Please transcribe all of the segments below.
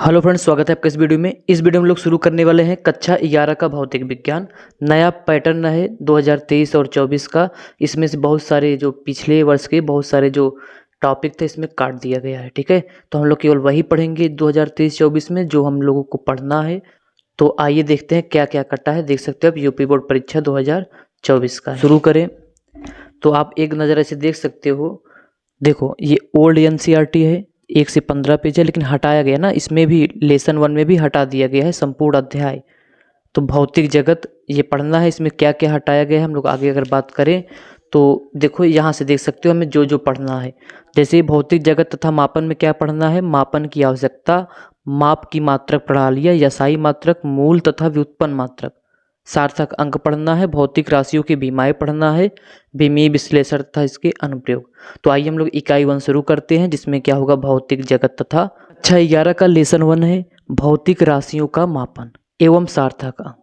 Hello friends, स्वागत है आपका इस वीडियो में। इस वीडियो में हम लोग शुरू करने वाले हैं कक्षा 11 का भौतिक विज्ञान। नया पैटर्न है 2023 और 24 का। इसमें से बहुत सारे जो पिछले वर्ष के बहुत सारे जो टॉपिक थे इसमें काट दिया गया है। ठीक है, तो हम लोग केवल वही पढ़ेंगे 2023-24 में जो हम लोगों को पढ़ना है। तो आइए देखते हैं क्या क्या कटा है। देख सकते हो आप यूपी बोर्ड परीक्षा 2024 का शुरू करें तो आप एक नज़र ऐसे देख सकते हो। देखो, ये ओल्ड एनसीईआरटी है, 1 से 15 पेज है, लेकिन हटाया गया ना, इसमें भी लेसन 1 में भी हटा दिया गया है संपूर्ण अध्याय। तो भौतिक जगत ये पढ़ना है, इसमें क्या क्या हटाया गया है हम लोग आगे अगर बात करें तो देखो यहाँ से देख सकते हो हमें जो जो पढ़ना है। जैसे भौतिक जगत तथा मापन में क्या पढ़ना है, मापन की आवश्यकता, माप की मात्रक प्रणालियाँ, यसाई मात्रक, मूल तथा व्युत्पन्न मात्रक, सार्थक अंक पढ़ना है, भौतिक राशियों की बीमाएँ पढ़ना है, विमीय विश्लेषण तथा इसके अनुप्रयोग। तो आइए हम लोग इकाई 1 शुरू करते हैं, जिसमें क्या होगा, भौतिक जगत तथा कक्षा 11 का लेसन 1 है भौतिक राशियों का मापन एवं सार्थक अंक।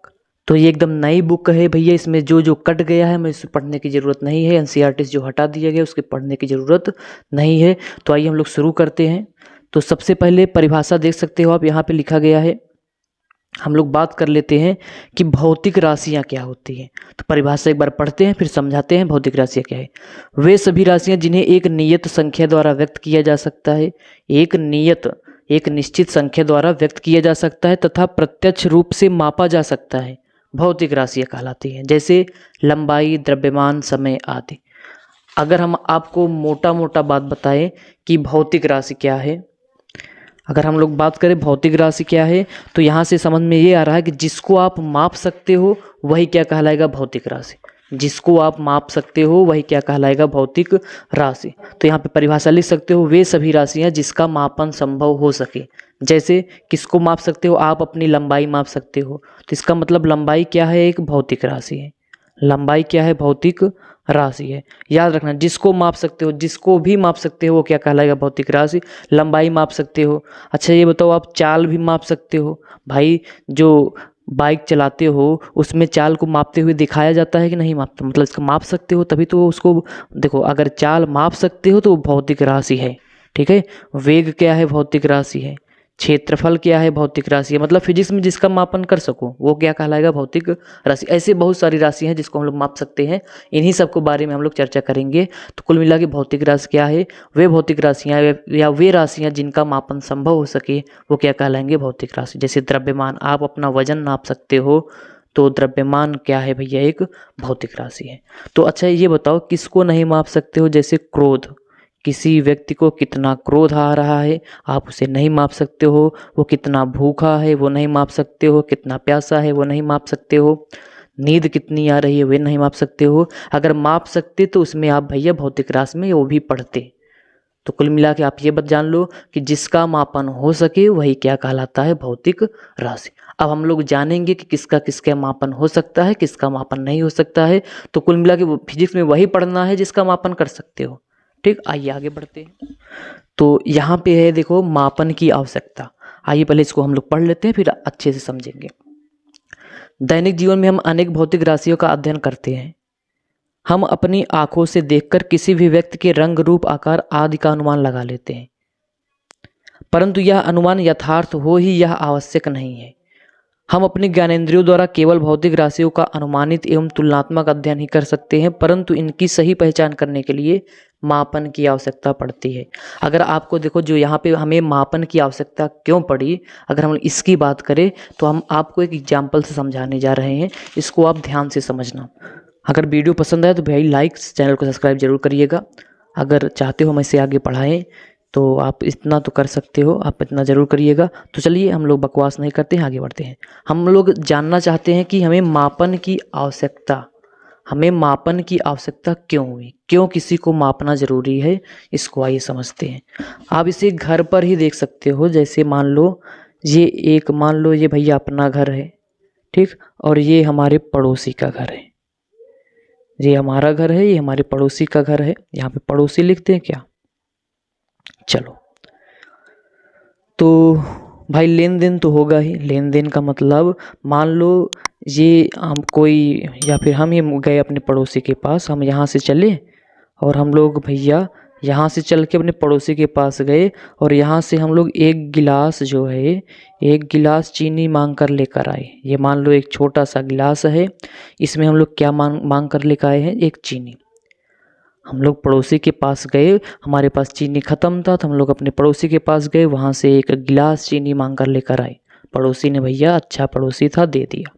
तो ये एकदम नई बुक है भैया, इसमें जो जो कट गया है हमें इसे पढ़ने की ज़रूरत नहीं है। एनसीईआरटी जो हटा दिया गया उसके पढ़ने की ज़रूरत नहीं है। तो आइए हम लोग शुरू करते हैं। तो सबसे पहले परिभाषा देख सकते हो आप, यहाँ पे लिखा गया है। हम लोग बात कर लेते हैं कि भौतिक राशियाँ क्या होती हैं। तो परिभाषा एक बार पढ़ते हैं फिर समझाते हैं भौतिक राशियाँ क्या है। वे सभी राशियाँ जिन्हें एक नियत संख्या द्वारा व्यक्त किया जा सकता है, एक निश्चित संख्या द्वारा व्यक्त किया जा सकता है तथा प्रत्यक्ष रूप से मापा जा सकता है, भौतिक राशियाँ कहलाती हैं। जैसे लंबाई, द्रव्यमान, समय आदि। अगर हम आपको मोटा मोटा बात बताएं कि भौतिक राशि क्या है, अगर हम लोग बात करें भौतिक राशि क्या है, तो यहाँ से समझ में ये आ रहा है कि जिसको आप माप सकते हो वही क्या कहलाएगा, भौतिक राशि। जिसको आप माप सकते हो वही क्या कहलाएगा, भौतिक राशि। तो यहाँ पे परिभाषा लिख सकते हो, वे सभी राशियाँ जिसका मापन संभव हो सके। जैसे किसको माप सकते हो, आप अपनी लंबाई माप सकते हो, तो इसका मतलब लंबाई क्या है, एक भौतिक राशि है। लंबाई क्या है, भौतिक राशि है। याद रखना, जिसको माप सकते हो, जिसको भी माप सकते हो वो क्या कहलाएगा, भौतिक राशि। लंबाई माप सकते हो। अच्छा ये बताओ, आप चाल भी माप सकते हो भाई। जो बाइक चलाते हो उसमें चाल को मापते हुए दिखाया जाता है कि नहीं मापता, मतलब इसको माप सकते हो तभी तो उसको देखो। अगर चाल माप सकते हो तो वो भौतिक राशि है। ठीक है, वेग क्या है, भौतिक राशि है। क्षेत्रफल क्या है, भौतिक राशि है। मतलब फिजिक्स में जिसका मापन कर सको वो क्या कहलाएगा, भौतिक राशि। ऐसे बहुत सारी राशि हैं जिसको हम लोग माप सकते हैं। इन्हीं सब को बारे में हम लोग चर्चा करेंगे। तो कुल मिला के भौतिक राशि क्या है, वे भौतिक राशियाँ या वे राशियाँ जिनका मापन संभव हो सके वो क्या कहलाएंगे, भौतिक राशि। जैसे द्रव्यमान, आप अपना वजन नाप सकते हो तो द्रव्यमान क्या है भैया, एक भौतिक राशि है। तो अच्छा ये बताओ, किसको नहीं माप सकते हो, जैसे क्रोध। किसी व्यक्ति को कितना क्रोध आ रहा है आप उसे नहीं माप सकते हो। वो कितना भूखा है वो नहीं माप सकते हो। कितना प्यासा है वो नहीं माप सकते हो। नींद कितनी आ रही है वे नहीं माप सकते हो। अगर माप सकते तो उसमें आप भैया भौतिक राशि में वो भी पढ़ते। तो कुल मिला के आप ये बात जान लो कि जिसका मापन हो सके वही क्या कहलाता है, भौतिक राशि। अब हम लोग जानेंगे कि किसका किसका मापन हो सकता है, किसका मापन नहीं हो सकता है। तो कुल मिला के फिजिक्स में वही पढ़ना है जिसका मापन कर सकते हो। ठीक, आइए आगे बढ़ते हैं। तो यहाँ पे है देखो, मापन की आवश्यकता। आइए पहले इसको हम लोग पढ़ लेते हैं फिर अच्छे से समझेंगे। दैनिक जीवन में हम अनेक भौतिक राशियों का अध्ययन करते हैं। हम अपनी आंखों से देखकर किसी भी व्यक्ति के रंग, रूप, आकार आदि का अनुमान लगा लेते हैं, परंतु यह अनुमान यथार्थ हो ही यह आवश्यक नहीं है। हम अपने ज्ञानेंद्रियों द्वारा केवल भौतिक राशियों का अनुमानित एवं तुलनात्मक अध्ययन ही कर सकते हैं, परंतु इनकी सही पहचान करने के लिए मापन की आवश्यकता पड़ती है। अगर आपको देखो, जो यहाँ पे हमें मापन की आवश्यकता क्यों पड़ी, अगर हम इसकी बात करें तो हम आपको एक एग्जाम्पल से समझाने जा रहे हैं। इसको आप ध्यान से समझना। अगर वीडियो पसंद आए तो भाई लाइक, चैनल को सब्सक्राइब जरूर करिएगा। अगर चाहते हो हम इसे आगे बढ़ाएं तो आप इतना तो कर सकते हो, आप इतना ज़रूर करिएगा। तो चलिए हम लोग बकवास नहीं करते हैं, आगे बढ़ते हैं। हम लोग जानना चाहते हैं कि हमें मापन की आवश्यकता क्यों हुई, क्यों किसी को मापना ज़रूरी है, इसको आइए समझते हैं। आप इसे घर पर ही देख सकते हो। जैसे मान लो ये भैया अपना घर है, ठीक, और ये हमारे पड़ोसी का घर है। ये हमारा घर है, ये हमारे पड़ोसी का घर है। यहाँ पे पड़ोसी लिखते हैं क्या, चलो। तो भाई लेन देन तो होगा ही। लेन देन का मतलब, मान लो ये हम कोई या फिर हम ही गए अपने पड़ोसी के पास, हम यहाँ से चले और हम लोग भैया यहाँ से चल के अपने पड़ोसी के पास गए और यहाँ से हम लोग एक गिलास जो है, एक गिलास चीनी मांग कर लेकर आए। ये मान लो एक छोटा सा गिलास है, इसमें हम लोग क्या मांग कर लेकर आए हैं, एक चीनी। हम लोग पड़ोसी के पास गए, हमारे पास चीनी ख़त्म था तो हम लोग अपने पड़ोसी के पास गए, वहाँ से एक गिलास चीनी मांग कर लेकर आए। पड़ोसी ने भैया अच्छा पड़ोसी था, दे दिया।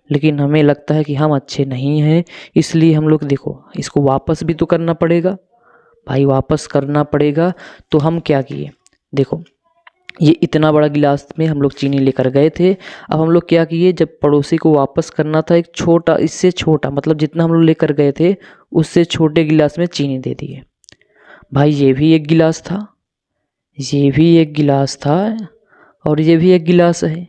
लेकिन हमें लगता है कि हम अच्छे नहीं हैं, इसलिए हम लोग देखो इसको वापस भी तो करना पड़ेगा भाई, वापस करना पड़ेगा। तो हम क्या किए, देखो ये इतना बड़ा गिलास में हम लोग चीनी लेकर गए थे। अब हम लोग क्या किए, जब पड़ोसी को वापस करना था, एक छोटा, इससे छोटा, मतलब जितना हम लोग लेकर गए थे उससे छोटे गिलास में चीनी दे दिए। भाई ये भी एक गिलास था, ये भी एक गिलास था और ये भी एक गिलास है।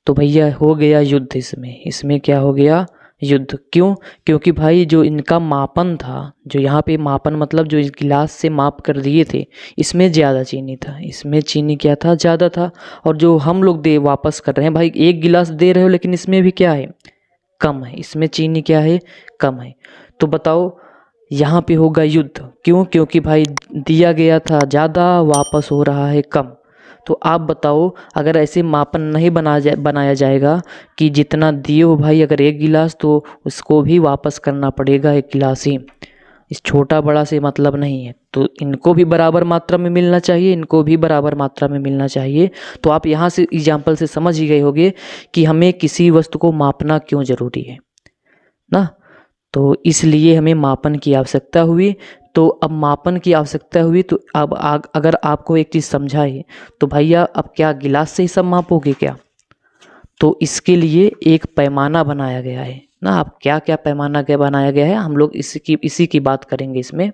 तो भैया हो गया युद्ध, इसमें क्या हो गया, युद्ध। क्यों? क्योंकि भाई जो इनका मापन था, जो यहाँ पे मापन मतलब जो इस गिलास से माप कर दिए थे, इसमें ज़्यादा चीनी था, इसमें चीनी क्या था, ज़्यादा था। और जो हम लोग दे वापस कर रहे हैं, भाई एक गिलास दे रहे हो लेकिन इसमें भी क्या है, कम है, इसमें चीनी क्या है, कम है। तो बताओ यहाँ पे होगा युद्ध। क्यों? क्योंकि भाई दिया गया था ज़्यादा, वापस हो रहा है कम। तो आप बताओ, अगर ऐसे मापन नहीं बनाया जाएगा कि जितना दिए हो भाई, अगर एक गिलास तो उसको भी वापस करना पड़ेगा एक गिलास ही, इस छोटा बड़ा से मतलब नहीं है। तो इनको भी बराबर मात्रा में मिलना चाहिए, इनको भी बराबर मात्रा में मिलना चाहिए। तो आप यहाँ से एग्जाम्पल से समझ ही गए होंगे कि हमें किसी वस्तु को मापना क्यों ज़रूरी है ना। तो इसलिए हमें मापन की आवश्यकता हुई। तो अब मापन की आवश्यकता हुई तो अब अगर आपको एक चीज़ समझाए तो भैया अब क्या गिलास से ही सब मापोगे क्या? तो इसके लिए एक पैमाना बनाया गया है ना। अब क्या क्या पैमाना क्या बनाया गया है, हम लोग इसी की बात करेंगे इसमें।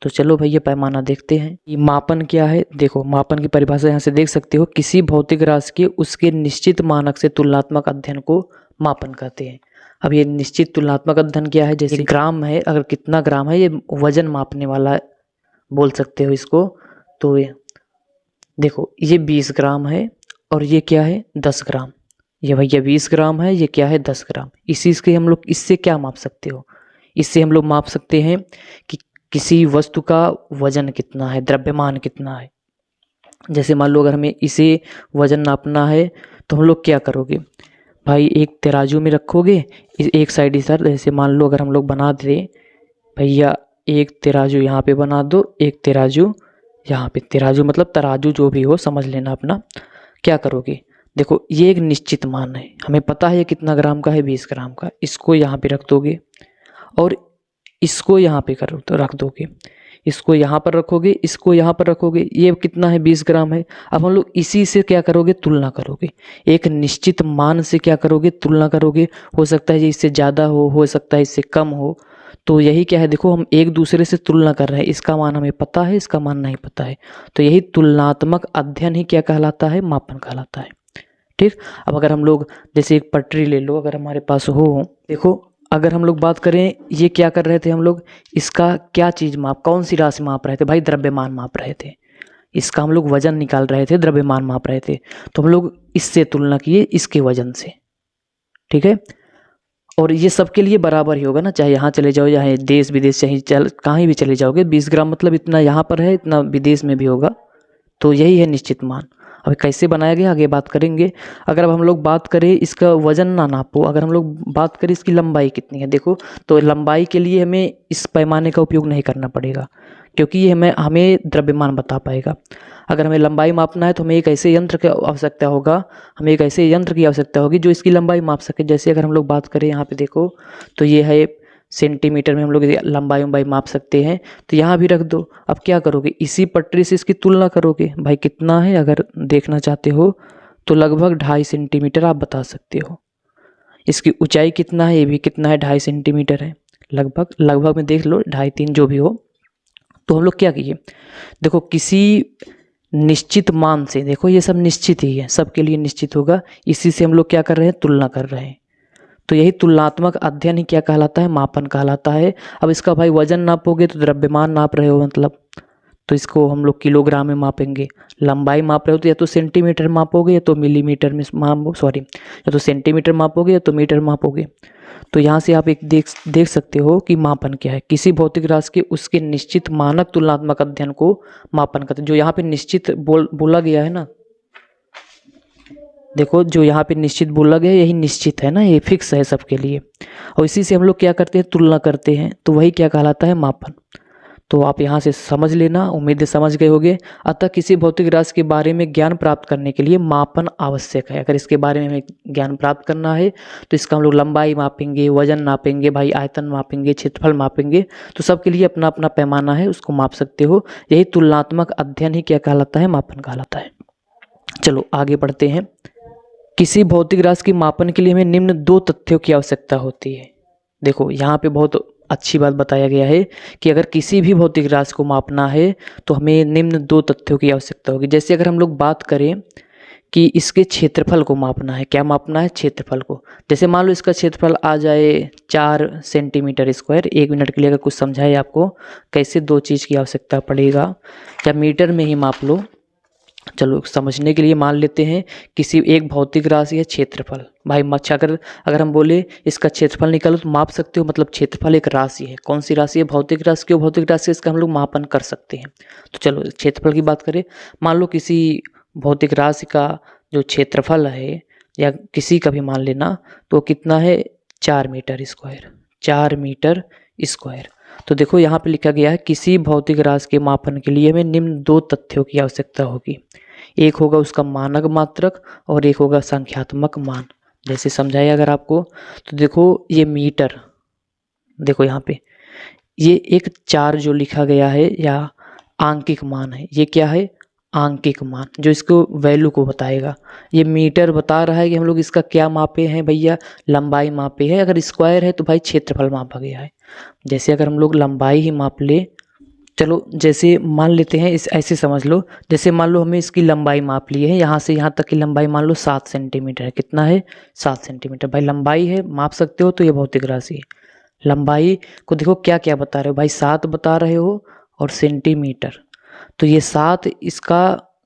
तो चलो भैया पैमाना देखते हैं। ये मापन क्या है, देखो मापन की परिभाषा यहाँ से देख सकते हो, किसी भौतिक राशि के उसके निश्चित मानक से तुलनात्मक अध्ययन को मापन कहते हैं। अब ये निश्चित तुलनात्मक अध्ययन क्या है, जैसे ग्राम है, अगर कितना ग्राम है, ये वजन मापने वाला बोल सकते हो इसको। तो ये देखो ये 20 ग्राम है और ये क्या है, 10 ग्राम। ये भैया 20 ग्राम है, ये क्या है, 10 ग्राम। इसी से हम लोग इससे क्या माप सकते हो, इससे हम लोग माप सकते हैं कि किसी वस्तु का वजन कितना है, द्रव्यमान कितना है। जैसे मान लो अगर हमें इसे वजन नापना है तो हम लोग क्या करोगे भाई, एक तराजू में रखोगे, एक साइड इधर, जैसे मान लो अगर हम लोग बना दें भैया, एक तराजू यहाँ पे बना दो, एक तराजू यहाँ पे, तराजू मतलब तराजू जो भी हो समझ लेना अपना। क्या करोगे, देखो ये एक निश्चित मान है, हमें पता है ये कितना ग्राम का है, 20 ग्राम का। इसको यहाँ पे रख दोगे और इसको यहाँ पे रख दोगे, इसको यहाँ पर रखोगे, इसको यहाँ पर रखोगे, ये कितना है, 20 ग्राम है। अब हम लोग इसी से क्या करोगे, तुलना करोगे, एक निश्चित मान से क्या करोगे, तुलना करोगे। हो सकता है ये इससे ज़्यादा हो सकता है इससे कम हो। तो यही क्या है, देखो हम एक दूसरे से तुलना कर रहे हैं, इसका मान हमें पता है, इसका मान नहीं पता है। तो यही तुलनात्मक अध्ययन ही क्या कहलाता है, मापन कहलाता है। ठीक। अब अगर हम लोग जैसे एक पटरी ले लो, अगर हमारे पास हो, देखो अगर हम लोग बात करें, ये क्या कर रहे थे हम लोग, इसका क्या चीज़ कौन सी राशि माप रहे थे भाई, द्रव्यमान माप रहे थे। इसका हम लोग वजन निकाल रहे थे, द्रव्यमान माप रहे थे। तो हम लोग इससे तुलना किए इसके वजन से, ठीक है। और ये सबके लिए बराबर ही होगा ना, चाहे यहाँ चले जाओ, चाहे देश विदेश, चाहे कहीं भी चले जाओगे, 20 ग्राम मतलब इतना यहाँ पर है, इतना विदेश में भी होगा। तो यही है निश्चित मान। अब कैसे बनाया गया आगे बात करेंगे। अगर अब हम लोग बात करें इसका वजन ना नापो, अगर हम लोग बात करें इसकी लंबाई कितनी है, देखो तो लंबाई के लिए हमें इस पैमाने का उपयोग नहीं करना पड़ेगा, क्योंकि ये हमें द्रव्यमान बता पाएगा। अगर हमें लंबाई मापना है तो हमें एक ऐसे यंत्र की आवश्यकता होगा, हमें एक ऐसे यंत्र की आवश्यकता होगी जो इसकी लंबाई माप सके। जैसे अगर हम लोग बात करें यहाँ पे देखो, तो ये है सेंटीमीटर में हम लोग लंबाई माप सकते हैं। तो यहाँ भी रख दो। अब क्या करोगे, इसी पटरी से इसकी तुलना करोगे, भाई कितना है, अगर देखना चाहते हो तो लगभग 2.5 सेंटीमीटर आप बता सकते हो। इसकी ऊंचाई कितना है, ये भी कितना है, 2.5 सेंटीमीटर है। लगभग में देख लो, 2.5-3 जो भी हो। तो हम लोग क्या किए, देखो किसी निश्चित मान से, देखो ये सब निश्चित ही है, सबके लिए निश्चित होगा, इसी से हम लोग क्या कर रहे हैं, तुलना कर रहे हैं। तो यही तुलनात्मक अध्ययन ही क्या कहलाता है, मापन कहलाता है। अब इसका भाई वजन नापोगे तो द्रव्यमान नाप रहे हो मतलब, तो इसको हम लोग किलोग्राम में मापेंगे। लंबाई माप रहे हो तो या तो सेंटीमीटर मापोगे या तो मिलीमीटर में या तो सेंटीमीटर मापोगे या तो मीटर मापोगे। तो यहाँ से आप एक देख सकते हो कि मापन क्या है। किसी भौतिक राशि के उसके निश्चित मानक तुलनात्मक अध्ययन को मापन करते हैं। जो यहाँ पे निश्चित बोला गया है ना, देखो जो यहाँ पे निश्चित बोला गया है यही निश्चित है ना, ये फिक्स है सबके लिए। और इसी से हम लोग क्या करते हैं, तुलना करते हैं, तो वही क्या कहलाता है, मापन। तो आप यहाँ से समझ लेना, उम्मीद है समझ गए होंगे। अतः किसी भौतिक राशि के बारे में ज्ञान प्राप्त करने के लिए मापन आवश्यक है। अगर इसके बारे में हमें ज्ञान प्राप्त करना है तो इसका हम लोग लंबाई मापेंगे, वजन नापेंगे, भाई आयतन मापेंगे, क्षेत्रफल मापेंगे। तो सबके लिए अपना अपना पैमाना है, उसको माप सकते हो। यही तुलनात्मक अध्ययन ही क्या कहलाता है, मापन कहलाता है। चलो आगे बढ़ते हैं। किसी भौतिक राशि के मापन के लिए हमें निम्न 2 तथ्यों की आवश्यकता होती है। देखो यहाँ पे बहुत अच्छी बात बताया गया है कि अगर किसी भी भौतिक राशि को मापना है तो हमें निम्न 2 तथ्यों की आवश्यकता होगी। जैसे अगर हम लोग बात करें कि इसके क्षेत्रफल को मापना है, क्या मापना है, क्षेत्रफल को। जैसे मान लो इसका क्षेत्रफल आ जाए 4 सेंटीमीटर स्क्वायर। 1 मिनट के लिए अगर कुछ समझाए आपको कैसे 2 चीज़ की आवश्यकता पड़ेगा, या मीटर में ही माप लो। चलो समझने के लिए मान लेते हैं किसी एक भौतिक राशि है क्षेत्रफल। भाई अगर हम बोले इसका क्षेत्रफल निकालो तो माप सकते हो, मतलब क्षेत्रफल एक राशि है। कौन सी राशि है, भौतिक राशि। क्यों भौतिक राशि, इसका हम लोग मापन कर सकते हैं। तो चलो क्षेत्रफल की बात करें। मान लो किसी भौतिक राशि का जो क्षेत्रफल है, या किसी का भी मान लेना, तो कितना है, 4 मीटर स्क्वायर। 4 metre square. तो देखो यहाँ पे लिखा गया है किसी भौतिक राशि के मापन के लिए हमें निम्न 2 तथ्यों की आवश्यकता होगी। एक होगा उसका मानक मात्रक और एक होगा संख्यात्मक मान। जैसे समझाया अगर आपको, तो देखो ये मीटर, देखो यहाँ पे ये एक 4 जो लिखा गया है या आंकिक मान है, ये क्या है, आंकिक मान, जो इसको वैल्यू को बताएगा। ये मीटर बता रहा है कि हम लोग इसका क्या मापे हैं भैया, लंबाई मापे है। अगर स्क्वायर है तो भाई क्षेत्रफल मापा गया है। जैसे अगर हम लोग लंबाई ही माप ले, चलो जैसे मान लेते हैं, इस ऐसे समझ लो, जैसे मान लो हमें इसकी लंबाई माप ली है, यहाँ से यहाँ तक की लंबाई मान लो 7 सेंटीमीटर है। कितना है, 7 सेंटीमीटर। भाई लंबाई है, माप सकते हो, तो ये भौतिक राशि है। लंबाई को देखो क्या क्या बता रहे हो भाई, 7 बता रहे हो और सेंटीमीटर। तो ये 7 इसका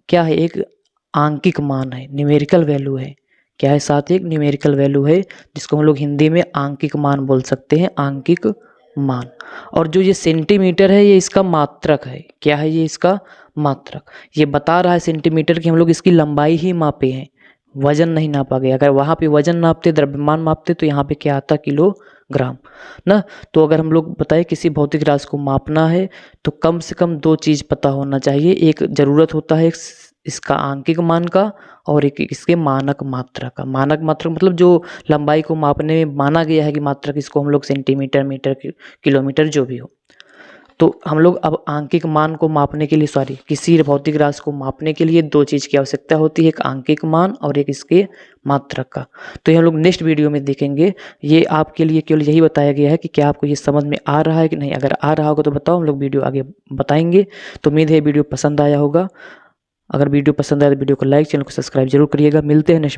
क्या है, एक आंकिक मान है, न्यूमेरिकल वैल्यू है। क्या है, 7 एक न्यूमेरिकल वैल्यू है, जिसको हम लोग हिंदी में आंकिक मान बोल सकते हैं, आंकिक मान। और जो ये सेंटीमीटर है, ये इसका मात्रक है। क्या है, ये इसका मात्रक। ये बता रहा है सेंटीमीटर कि हम लोग इसकी लंबाई ही मापे हैं, वजन नहीं नापा गया। अगर वहाँ पे वजन नापते, द्रव्यमान मापते, तो यहाँ पे क्या आता, किलोग्राम ना। तो अगर हम लोग बताए किसी भौतिक राशि को मापना है तो कम से कम 2 चीज़ पता होना चाहिए। एक ज़रूरत होता है इसका आंकिक मान का, और एक इसके मानक मात्रा का। मानक मात्रा मतलब जो लंबाई को मापने में माना गया है कि मात्रक, इसको हम लोग सेंटीमीटर, मीटर, किलोमीटर जो भी हो। तो हम लोग अब आंकिक मान को मापने के लिए, किसी भौतिक राशि को मापने के लिए 2 चीज़ की आवश्यकता होती है, एक आंकिक मान और एक इसके मात्रक का। तो ये हम लोग नेक्स्ट वीडियो में देखेंगे। ये आपके लिए केवल यही बताया गया है कि क्या आपको ये समझ में आ रहा है कि नहीं। अगर आ रहा होगा तो बताओ, हम लोग वीडियो आगे बताएंगे। तो उम्मीद है वीडियो पसंद आया होगा। अगर वीडियो पसंद आया तो वीडियो को लाइक, चैनल को सब्सक्राइब जरूर करिएगा। मिलते हैं नेक्स्ट